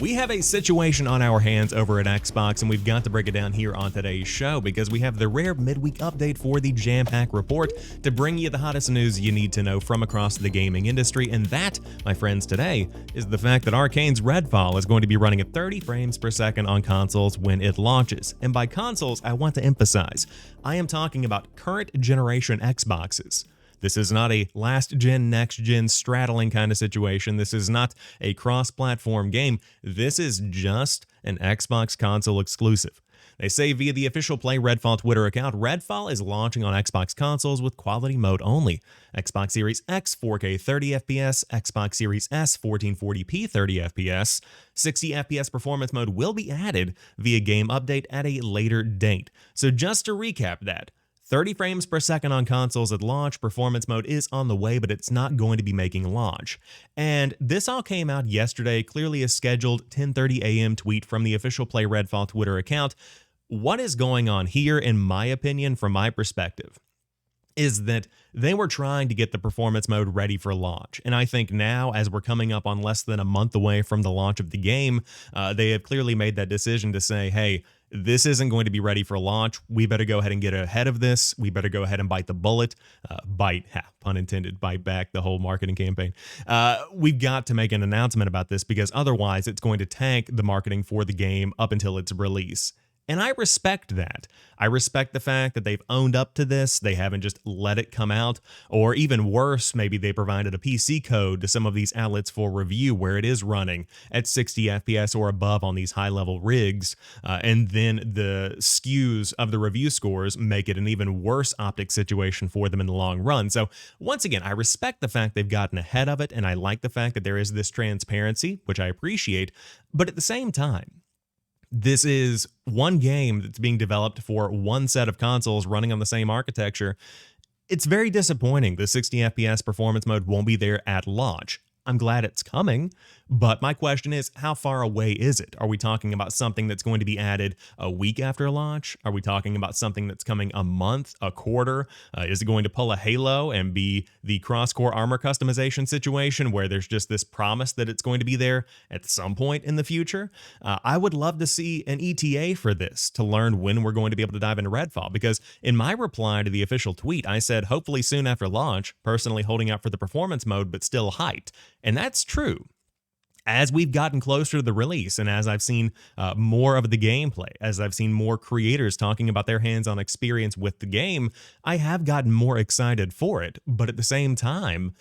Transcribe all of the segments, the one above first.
We have a situation on our hands over at Xbox, and we've got to break it down here on today's show because we have the rare midweek update for the Jam Pack Report to bring you the hottest news you need to know from across the gaming industry. And that, my friends, today is the fact that Arcane's Redfall is going to be running at 30 frames per second on consoles when it launches. And by consoles, I want to emphasize, I am talking about current generation Xboxes. This is not a last-gen, next-gen straddling kind of situation. This is not a cross-platform game. This is just an Xbox console exclusive. They say via the official Play Redfall Twitter account, Redfall is launching on Xbox consoles with quality mode only. Xbox Series X 4K 30 FPS, Xbox Series S 1440p 30 FPS, 60 FPS Performance Mode will be added via game update at a later date. So just to recap that, 30 frames per second on consoles at launch, performance mode is on the way, but it's not going to be making launch. And this all came out yesterday, clearly a scheduled 10:30 a.m. tweet from the official Play Redfall Twitter account. What is going on here, in my opinion, from my perspective, is that they were trying to get the performance mode ready for launch. And I think now, as we're coming up on less than a month away from the launch of the game, they have clearly made that decision to say, hey, this isn't going to be ready for launch. We better go ahead and get ahead of this. We better go ahead and bite the bullet. Pun intended, bite back the whole marketing campaign. We've got to make an announcement about this because otherwise it's going to tank the marketing for the game up until its release. And I respect that. I respect the fact that they've owned up to this. They haven't just let it come out. Or even worse, maybe they provided a PC code to some of these outlets for review where it is running at 60 FPS or above on these high-level rigs. And then the skews of the review scores make it an even worse optic situation for them in the long run. So once again, I respect the fact they've gotten ahead of it, and I like the fact that there is this transparency, which I appreciate. But at the same time, this is one game that's being developed for one set of consoles running on the same architecture. It's very disappointing the 60 FPS performance mode won't be there at launch. I'm glad it's coming, but my question is, how far away is it? Are we talking about something that's going to be added a week after launch? Are we talking about something that's coming a month, a quarter? Is it going to pull a Halo and be the cross-core armor customization situation where there's just this promise that it's going to be there at some point in the future? I would love to see an ETA for this to learn when we're going to be able to dive into Redfall, because in my reply to the official tweet, I said hopefully soon after launch, personally holding out for the performance mode, but still hyped. And that's true. As we've gotten closer to the release, and as I've seen more of the gameplay, as I've seen more creators talking about their hands-on experience with the game, I have gotten more excited for it. But at the same time,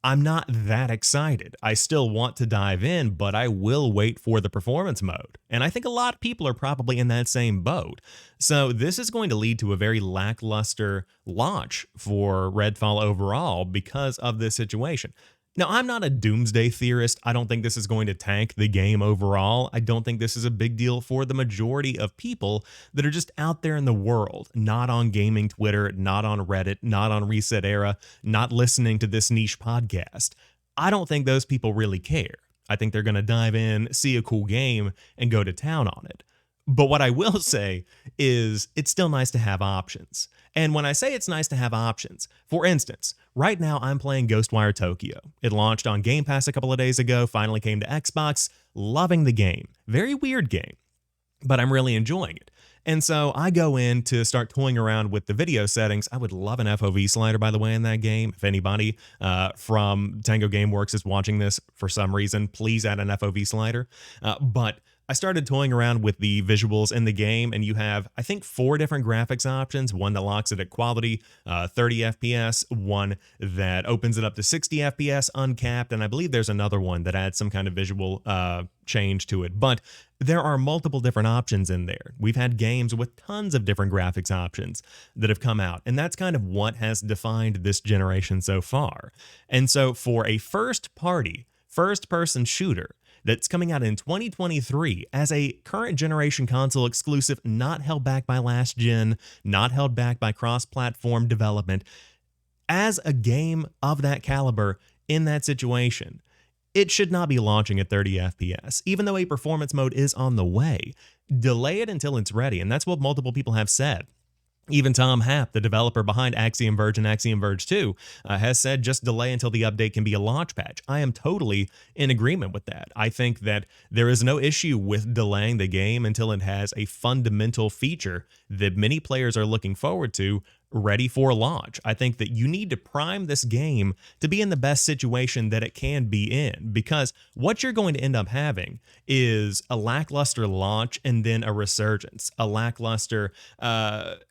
I'm not that excited. I still want to dive in, but I will wait for the performance mode. And I think a lot of people are probably in that same boat. So this is going to lead to a very lackluster launch for Redfall overall because of this situation. Now, I'm not a doomsday theorist. I don't think this is going to tank the game overall. I don't think this is a big deal for the majority of people that are just out there in the world, not on gaming Twitter, not on Reddit, not on Reset Era, not listening to this niche podcast. I don't think those people really care. I think they're going to dive in, see a cool game, and go to town on it. But what I will say is it's still nice to have options. And when I say it's nice to have options, for instance, right now I'm playing Ghostwire Tokyo. It launched on Game Pass a couple of days ago, finally came to Xbox, loving the game. Very weird game, but I'm really enjoying it. And so I go in to start toying around with the video settings. I would love an FOV slider, by the way, in that game. If anybody from Tango Gameworks is watching this for some reason, please add an FOV slider. But I started toying around with the visuals in the game, and you have, I think, 4 different graphics options. One that locks it at quality, 30 FPS, one that opens it up to 60 FPS uncapped, and I believe there's another one that adds some kind of visual change to it. But there are multiple different options in there. We've had games with tons of different graphics options that have come out, and that's kind of what has defined this generation so far. And so for a first-party, first-person shooter that's coming out in 2023 as a current generation console exclusive, not held back by last gen, not held back by cross-platform development, as a game of that caliber in that situation, it should not be launching at 30 FPS. Even though a performance mode is on the way, delay it until it's ready. And that's what multiple people have said. Even Tom Happ, the developer behind Axiom Verge and Axiom Verge 2, has said just delay until the update can be a launch patch. I am totally in agreement with that. I think that there is no issue with delaying the game until it has a fundamental feature that many players are looking forward to ready for launch. I think that you need to prime this game to be in the best situation that it can be in, because what you're going to end up having is a lackluster launch and then a resurgence, a lackluster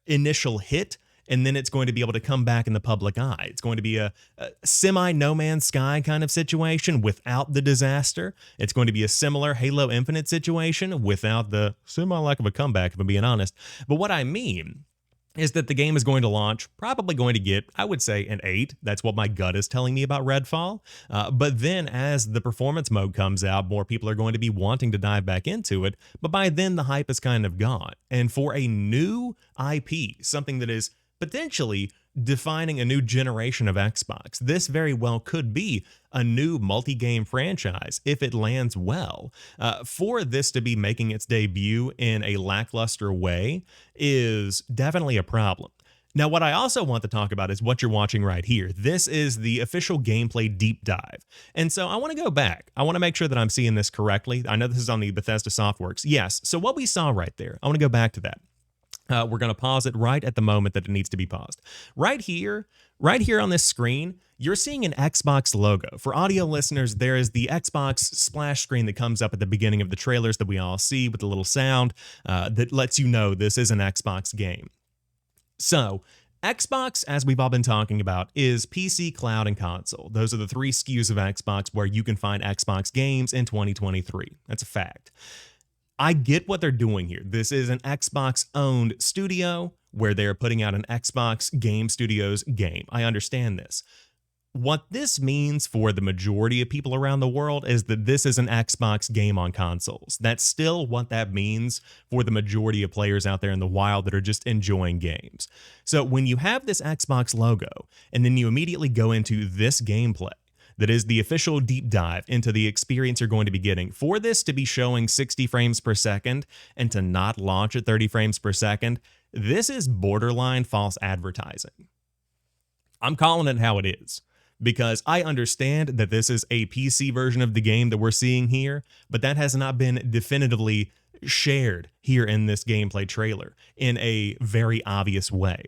initial hit, and then it's going to be able to come back in the public eye. It's going to be a semi No Man's Sky kind of situation without the disaster. It's going to be a similar Halo Infinite situation without the semi lack of a comeback, if I'm being honest. But what I mean is that the game is going to launch, probably going to get, I would say, an 8. That's what my gut is telling me about Redfall. But then as the performance mode comes out, more people are going to be wanting to dive back into it. But by then, the hype is kind of gone. And for a new IP, something that is potentially defining a new generation of Xbox, this very well could be a new multi-game franchise if it lands well. For this to be making its debut in a lackluster way is definitely a problem. Now, what I also want to talk about is what you're watching right here. This is the official gameplay deep dive. And so I want to go back. I want to make sure that I'm seeing this correctly. I know this is on the Bethesda Softworks. Yes, so what we saw right there, I want to go back to that. We're going to pause it right at the moment that it needs to be paused. Right here on this screen, you're seeing an Xbox logo. For audio listeners, there is the Xbox splash screen that comes up at the beginning of the trailers that we all see with the little sound that lets you know this is an Xbox game. So, Xbox, as we've all been talking about, is PC, cloud, and console. Those are the 3 SKUs of Xbox where you can find Xbox games in 2023. That's a fact. I get what they're doing here. This is an Xbox-owned studio where they're putting out an Xbox Game Studios game. I understand this. What this means for the majority of people around the world is that this is an Xbox game on consoles. That's still what that means for the majority of players out there in the wild that are just enjoying games. So when you have this Xbox logo and then you immediately go into this gameplay, that is the official deep dive into the experience you're going to be getting. For this to be showing 60 frames per second and to not launch at 30 frames per second, this is borderline false advertising. I'm calling it how it is, because I understand that this is a PC version of the game that we're seeing here, but that has not been definitively shared here in this gameplay trailer in a very obvious way.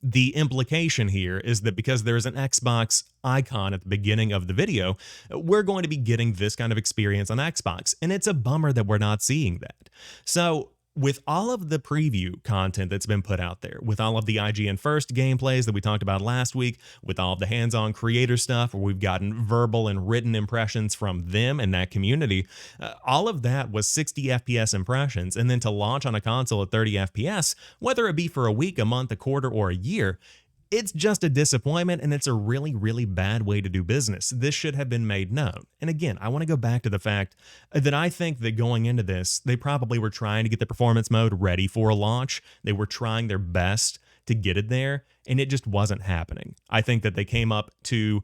The implication here is that because there is an Xbox icon at the beginning of the video, we're going to be getting this kind of experience on Xbox, and it's a bummer that we're not seeing that. So, with all of the preview content that's been put out there, with all of the IGN First gameplays that we talked about last week, with all of the hands-on creator stuff where we've gotten verbal and written impressions from them and that community, all of that was 60 FPS impressions, and then to launch on a console at 30 FPS, whether it be for a week, a month, a quarter, or a year, it's just a disappointment, and it's a really, really bad way to do business. This should have been made known. And again, I want to go back to the fact that I think that going into this, they probably were trying to get the performance mode ready for a launch. They were trying their best to get it there, and it just wasn't happening. I think that they came up to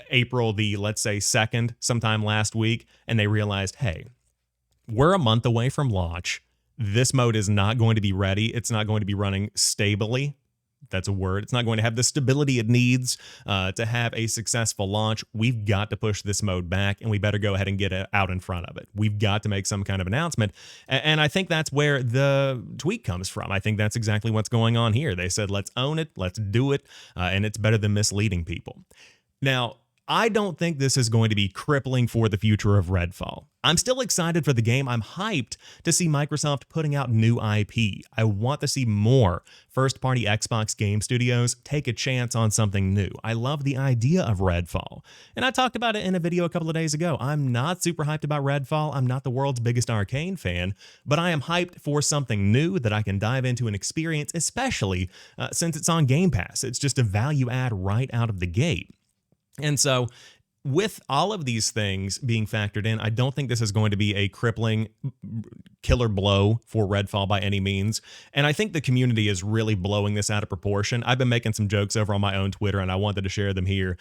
April the, let's say, 2nd, sometime last week, and they realized, hey, we're a month away from launch. This mode is not going to be ready. It's not going to be running stably. That's a word. It's not going to have the stability it needs to have a successful launch. We've got to push this mode back, and we better go ahead and get it out in front of it. We've got to make some kind of announcement, and I think that's where the tweet comes from. I think that's exactly what's going on here. They said, let's own it, let's do it, and it's better than misleading people. Now, I don't think this is going to be crippling for the future of Redfall. I'm still excited for the game. I'm hyped to see Microsoft putting out new IP. I want to see more first-party Xbox game studios take a chance on something new. I love the idea of Redfall, and I talked about it in a video a couple of days ago. I'm not super hyped about Redfall. I'm not the world's biggest Arcane fan, but I am hyped for something new that I can dive into and experience, especially since it's on Game Pass. It's just a value add right out of the gate. And so with all of these things being factored in, I don't think this is going to be a crippling killer blow for Redfall by any means. And I think the community is really blowing this out of proportion. I've been making some jokes over on my own Twitter, and I wanted to share them here.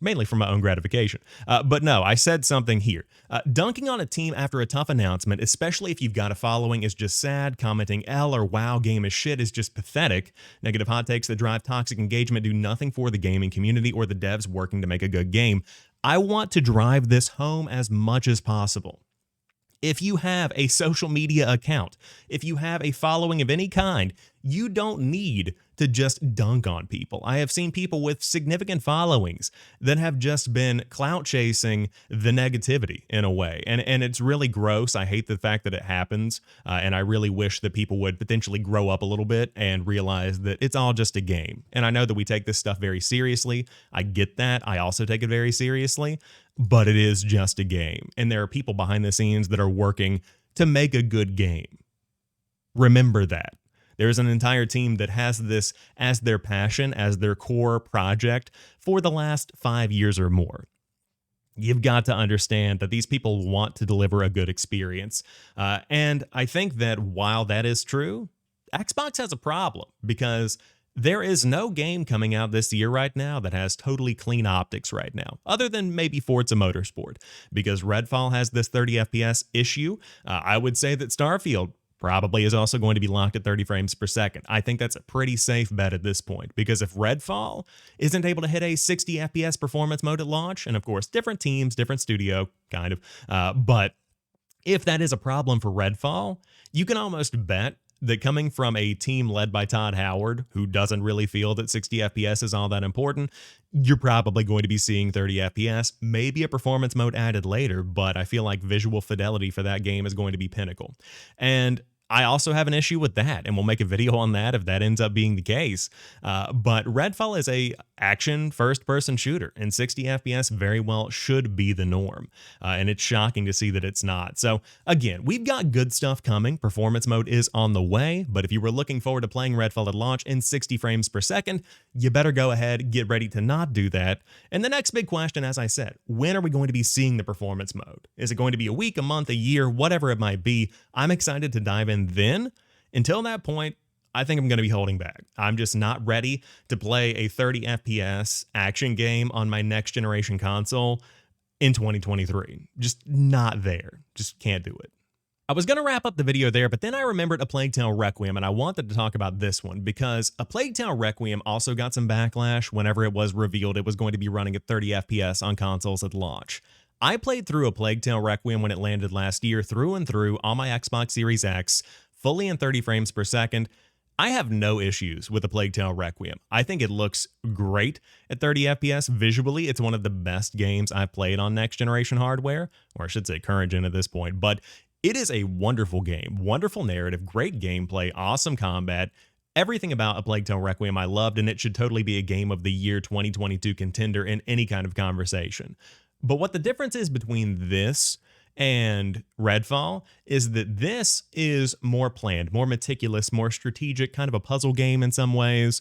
mainly for my own gratification. But no, I said something here. Dunking on a team after a tough announcement, especially if you've got a following, is just sad. Commenting L or wow, game is shit is just pathetic. Negative hot takes that drive toxic engagement do nothing for the gaming community or the devs working to make a good game. I want to drive this home as much as possible. If you have a social media account, if you have a following of any kind, you don't need to just dunk on people. I have seen people with significant followings that have just been clout chasing the negativity in a way. And it's really gross. I hate the fact that it happens. And I really wish that people would potentially grow up a little bit and realize that it's all just a game. And I know that we take this stuff very seriously. I get that. I also take it very seriously, but it is just a game. And there are people behind the scenes that are working to make a good game. Remember that. There's an entire team that has this as their passion, as their core project for the last 5 years or more. You've got to understand that these people want to deliver a good experience. And I think that while that is true, Xbox has a problem because there is no game coming out this year right now that has totally clean optics right now, other than maybe Forza Motorsport, because Redfall has this 30 FPS issue. I would say that Starfield probably is also going to be locked at 30 frames per second. I think that's a pretty safe bet at this point, because if Redfall isn't able to hit a 60 FPS performance mode at launch, and of course, different teams, different studio, kind of, but if that is a problem for Redfall, you can almost bet that coming from a team led by Todd Howard, who doesn't really feel that 60 FPS is all that important, you're probably going to be seeing 30 FPS, maybe a performance mode added later, but I feel like visual fidelity for that game is going to be pinnacle. And I also have an issue with that, and we'll make a video on that if that ends up being the case. But Redfall is a action first-person shooter, and 60 FPS very well should be the norm. And it's shocking to see that it's not. So again, we've got good stuff coming. Performance mode is on the way, but if you were looking forward to playing Redfall at launch in 60 frames per second, you better go ahead, get ready to not do that. And the next big question, as I said, when are we going to be seeing the performance mode? Is it going to be a week, a month, a year, whatever it might be? I'm excited to dive in then. Until that point, I think I'm going to be holding back. I'm just not ready to play a 30 FPS action game on my next generation console in 2023. Just not there. Just can't do it. I was going to wrap up the video there, but then I remembered A Plague Tale Requiem, and I wanted to talk about this one because A Plague Tale Requiem also got some backlash whenever it was revealed it was going to be running at 30 FPS on consoles at launch. I played through A Plague Tale Requiem when it landed last year through and through on my Xbox Series X, fully in 30 frames per second. I have no issues with A Plague Tale Requiem. I think it looks great at 30 FPS. Visually, it's one of the best games I've played on next-generation hardware, or I should say current-gen at this point, but it is a wonderful game, wonderful narrative, great gameplay, awesome combat. Everything about A Plague Tale Requiem I loved, and it should totally be a Game of the Year 2022 contender in any kind of conversation. But what the difference is between this and Redfall is that this is more planned, more meticulous, more strategic, kind of a puzzle game in some ways.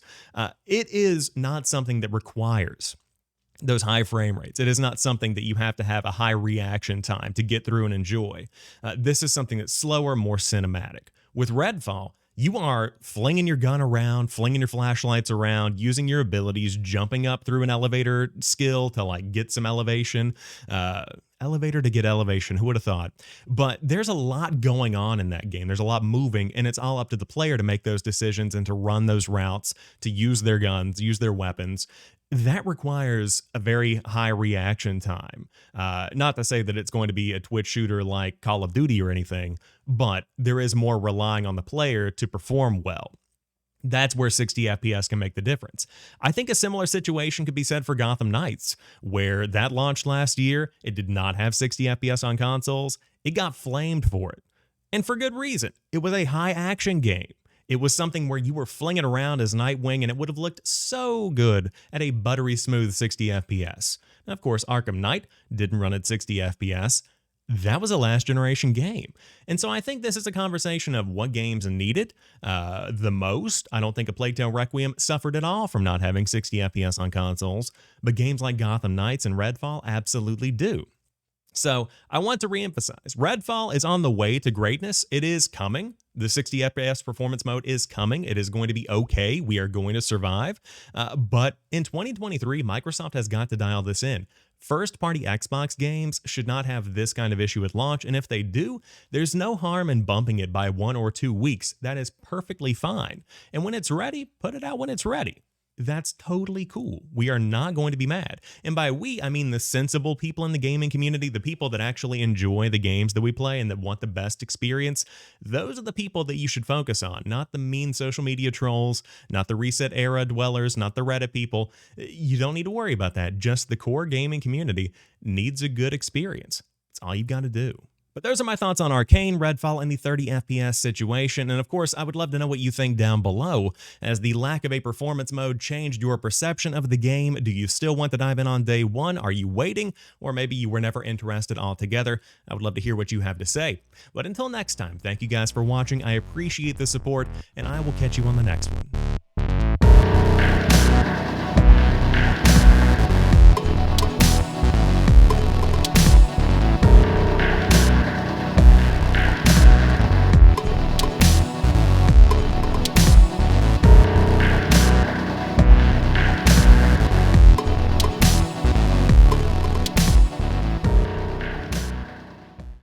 It is not something that requires those high frame rates. It is not something that you have to have a high reaction time to get through and enjoy. This is something that's slower, more cinematic. With Redfall, you are flinging your gun around, flinging your flashlights around, using your abilities, jumping up through an elevator skill to like get some elevation. Elevator to get elevation, who would have thought? But there's a lot going on in that game. There's a lot moving, and it's all up to the player to make those decisions and to run those routes, to use their guns, use their weapons. That requires a very high reaction time. Not to say that it's going to be a Twitch shooter like Call of Duty or anything, but there is more relying on the player to perform well. That's where 60 FPS can make the difference. I think a similar situation could be said for Gotham Knights, where that launched last year. It did not have 60 FPS on consoles. It got flamed for it. And for good reason. It was a high action game. It was something where you were flinging around as Nightwing, and it would have looked so good at a buttery smooth 60 FPS. Now, of course, Arkham Knight didn't run at 60 FPS. That was a last generation game. And so I think this is a conversation of what games need it the most. I don't think A Plague Tale Requiem suffered at all from not having 60 FPS on consoles, but games like Gotham Knights and Redfall absolutely do. So I want to reemphasize, Redfall is on the way to greatness. It is coming. The 60 FPS performance mode is coming. It is going to be okay. We are going to survive. But in 2023, Microsoft has got to dial this in. First-party Xbox games should not have this kind of issue at launch, and if they do, there's no harm in bumping it by 1 or 2 weeks. That is perfectly fine. And when it's ready, put it out when it's ready. That's totally cool. We are not going to be mad. And by we, I mean the sensible people in the gaming community, the people that actually enjoy the games that we play and that want the best experience. Those are the people that you should focus on, not the mean social media trolls, not the Reset Era dwellers, not the Reddit people. You don't need to worry about that. Just the core gaming community needs a good experience. That's all you've got to do. But those are my thoughts on Arcane, Redfall, and the 30 FPS situation, and of course, I would love to know what you think down below. Has the lack of a performance mode changed your perception of the game? Do you still want to dive in on day one? Are you waiting? Or maybe you were never interested altogether? I would love to hear what you have to say. But until next time, thank you guys for watching. I appreciate the support, and I will catch you on the next one.